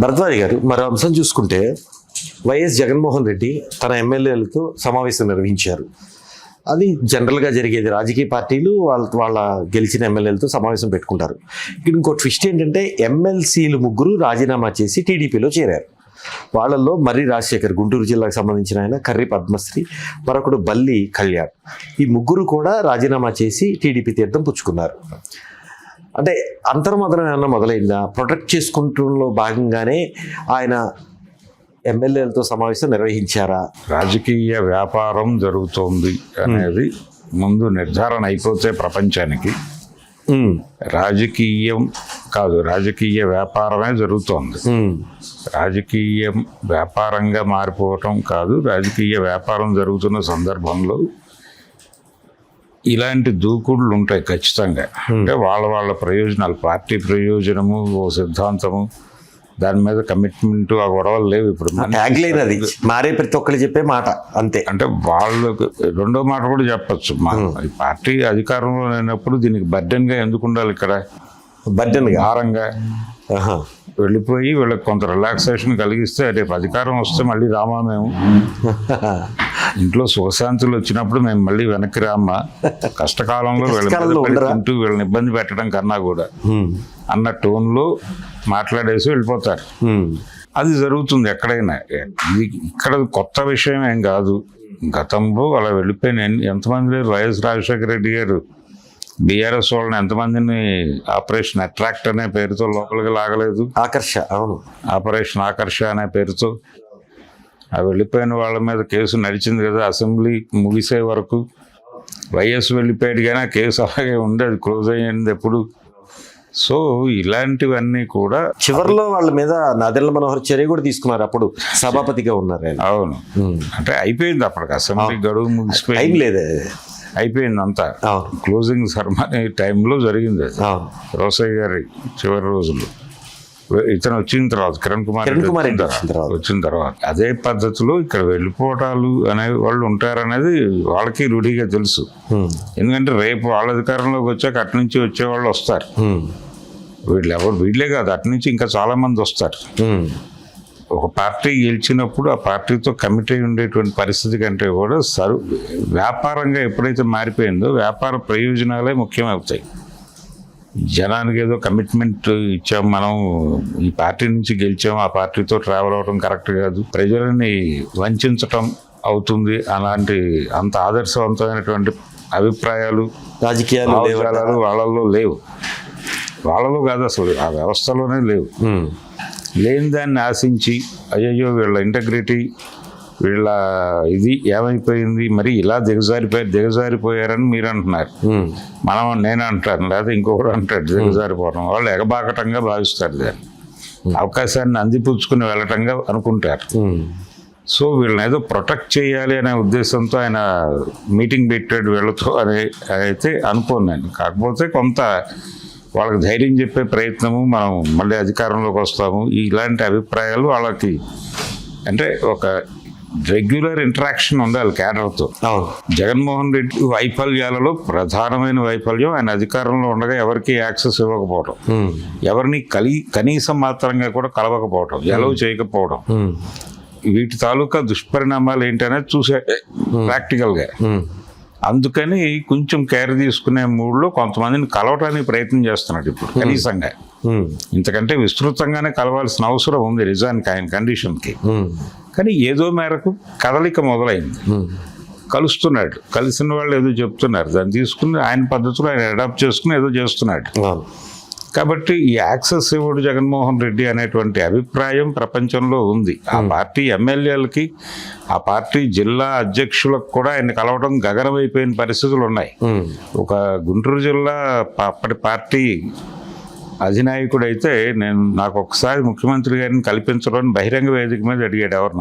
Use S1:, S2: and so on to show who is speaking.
S1: భరద్వాజ్ గారు మరో అంశం చూసుకుంటే వైఎస్ జగన్మోహన్ రెడ్డి తన ఎమ్మెల్యేలతో సమావేశం నిర్వహించారు. అది జనరల్గా జరిగేది. రాజకీయ పార్టీలు వాళ్ళ గెలిచిన ఎమ్మెల్యేలతో సమావేశం పెట్టుకుంటారు. ఇక్కడ ఇంకో ట్విస్ట్ ఏంటంటే ఎమ్మెల్సీలు 3 రాజీనామా చేసి టీడీపీలో చేరారు. వాళ్ళల్లో మర్రి రాజశేఖర్ గుంటూరు జిల్లాకు సంబంధించిన ఆయన, కర్రి పద్మశ్రీ, మరొకడు బల్లి కళ్యాణ్, ఈ 3 కూడా రాజీనామా చేసి టీడీపీ తీర్థం పుచ్చుకున్నారు. అంటే అంతర్మదనం ఏమన్నా మొదలైందా? ప్రొటెక్ట్ చేసుకుంటంలో భాగంగానే ఆయన ఎమ్మెల్యేలతో సమావేశం నిర్వహించారా?
S2: రాజకీయ వ్యాపారం జరుగుతోంది అనేది ముందు నిర్ధారణ అయిపోతే ప్రపంచానికి రాజకీయం కాదు, రాజకీయ వ్యాపారమే జరుగుతోంది. రాజకీయం వ్యాపారంగా మారిపోవటం కాదు, రాజకీయ వ్యాపారం జరుగుతున్న సందర్భంలో ఇలాంటి దూకుడులు ఉంటాయి ఖచ్చితంగా. అంటే వాళ్ళ ప్రయోజనాలు, పార్టీ ప్రయోజనము, ఓ సిద్ధాంతము, దాని మీద కమిట్మెంట్, ఆ గొడవలు లేవు. ఇప్పుడు
S1: ట్యాగ్లైన్ అది మారే ప్రతి ఒక్కరు చెప్పే మాట అంతే.
S2: అంటే వాళ్ళకు రెండో మాట కూడా చెప్పచ్చు, ఈ పార్టీ అధికారంలో లేనప్పుడు దీనికి బర్డెన్గా ఎందుకు ఉండాలి? ఇక్కడ
S1: బర్డెన్
S2: భారంగా వెళ్ళిపోయి వీళ్ళకి కొంత రిలాక్సేషన్ కలిగిస్తే రేపు అధికారం వస్తే మళ్ళీ రామా మేము ఇంట్లో సుఖశాంతులు వచ్చినప్పుడు మేము మళ్ళీ వెనక్కి రామ్మా, కష్టకాలంలో తింటూ వీళ్ళని ఇబ్బంది పెట్టడం కన్నా కూడా అన్న టోన్లో మాట్లాడేసి వెళ్ళిపోతారు. అది జరుగుతుంది ఎక్కడైనా. ఇది ఇక్కడ కొత్త విషయం ఏం కాదు. గతంలో అలా వెళ్ళిపోయిన ఎంతమంది లేరు. వైఎస్ రాజశేఖర రెడ్డి గారు బీఆర్ఎస్ వాళ్ళని ఎంతమందిని ఆపరేషన్ అట్రాక్ట్ అనే పేరుతో లోపలికి లాగలేదు.
S1: ఆకర్ష, అవును,
S2: ఆపరేషన్ ఆకర్ష అనే పేరుతో ఆ వెళ్ళిపోయిన వాళ్ళ మీద కేసు నడిచింది కదా అసెంబ్లీ ముగిసే వరకు. వైఎస్ వెళ్ళిపోయాడు కానీ ఆ కేసు అలాగే ఉంది, అది క్లోజ్ అయ్యింది ఎప్పుడు. సో ఇలాంటివన్నీ కూడా
S1: చివరిలో వాళ్ళ మీద నాదెళ్ల మనోహర్ చర్య కూడా తీసుకున్నారు. అప్పుడు సభాపతిగా ఉన్నారు ఆయన.
S2: అవును, అంటే అయిపోయింది అప్పటికి అసెంబ్లీ గడువు ముగిసిపోయి అయిపోయింది అంతా. క్లోజింగ్ సెరమనీ టైంలో జరిగింది అది, రోసయ్య గారి చివరి రోజులు. ఇతను వచ్చిన తర్వాత కిరణ్ కుమార్ వచ్చిన తర్వాత అదే పద్ధతిలో ఇక్కడ వెళ్ళిపోవటాలు అనే వాళ్ళు ఉంటారనేది వాళ్ళకి రూఢిగా తెలుసు. ఎందుకంటే రేపు వాళ్ళ అధికారంలోకి వచ్చాక అటు నుంచి వచ్చేవాళ్ళు వస్తారు. వీళ్ళే కాదు, అటు నుంచి ఇంకా చాలా మంది వస్తారు. ఒక పార్టీ గెలిచినప్పుడు ఆ పార్టీతో కమిట్ అయి ఉండేటువంటి పరిస్థితి కంటే కూడా వ్యాపారంగా ఎప్పుడైతే మారిపోయిందో వ్యాపార ప్రయోజనాలే ముఖ్యమవుతాయి. జనానికి ఏదో కమిట్మెంట్ ఇచ్చాం, మనం ఈ పార్టీ నుంచి గెలిచాం, ఆ పార్టీతో ట్రావెల్ అవ్వడం కరెక్ట్ కాదు, ప్రజలని వంచడం అవుతుంది అలాంటి అంత ఆదర్శవంతమైనటువంటి అభిప్రాయాలు రాజకీయాలు వాళ్ళలో లేవు. వాళ్ళలో కాదు, అసలు ఆ వ్యవస్థలోనే లేవు. లేని దాన్ని ఆశించి అయ్యయ్యో వీళ్ళ ఇంటగ్రిటీ, వీళ్ళ ఇది ఏమైపోయింది, మరి ఇలా దిగజారిపోయారని మీరు అంటున్నారు. నేను అంటాను, లేదా ఇంకొకరు అంటాడు దిగజారిపోవడం. వాళ్ళు ఎగబాకటంగా భావిస్తారు, దాన్ని అవకాశాన్ని అందిపుచ్చుకుని వెళ్ళటంగా అనుకుంటారు. సో వీళ్ళని ఏదో ప్రొటెక్ట్ చేయాలి అనే ఉద్దేశంతో ఆయన మీటింగ్ పెట్టాడు వీళ్ళతో అని అయితే అనుకోను నేను. కాకపోతే కొంత వాళ్ళకి ధైర్యం చెప్పే ప్రయత్నము, మనం మళ్ళీ అధికారంలోకి వస్తాము, ఇలాంటి అభిప్రాయాలు వాళ్ళకి, అంటే ఒక రెగ్యులర్ ఇంటరాక్షన్ ఉండాలి క్యాడర్తో. జగన్మోహన్ రెడ్డి వైఫల్యాలలో ప్రధానమైన వైఫల్యం ఆయన అధికారంలో ఉండగా ఎవరికి యాక్సెస్ ఇవ్వకపోవడం, ఎవరిని కనీసం మాత్రంగా కూడా కలవకపోవడం, ఎలవ్ చేయకపోవడం. వీటి తాలూకా దుష్పరిణామాలు ఏంటనేది చూసే ప్రాక్టికల్గా. అందుకని కొంచెం కేర్ తీసుకునే మూడ్లో కొంతమందిని కలవటానికి ప్రయత్నం చేస్తున్నాడు ఇప్పుడు కనీసంగా. ఇంతకంటే విస్తృతంగానే కలవాల్సిన అవసరం ఉంది నిజానికి ఆయన కండిషన్కి. కానీ ఏదో మేరకు కదలిక మొదలైంది, కలుస్తున్నాడు. కలిసిన వాళ్ళు ఏదో చెప్తున్నారు, దాన్ని తీసుకుని ఆయన పద్ధతిలో ఆయన అడాప్ట్ చేసుకుని ఏదో చేస్తున్నాడు. కాబట్టి ఈ యాక్సెస్ ఇవ్వడు జగన్మోహన్ రెడ్డి అనేటువంటి అభిప్రాయం ప్రపంచంలో ఉంది. ఆ పార్టీ ఎమ్మెల్యేలకి, ఆ పార్టీ జిల్లా అధ్యక్షులకు కూడా ఆయన కలవడం గగనమైపోయిన పరిస్థితులు ఉన్నాయి. ఒక గుంటూరు జిల్లా అప్పటి పార్టీ అధినాయకుడైతే నాకు ఒకసారి ముఖ్యమంత్రి గారిని కల్పించడం బహిరంగ వేదిక మీద అడిగాడు ఎవరు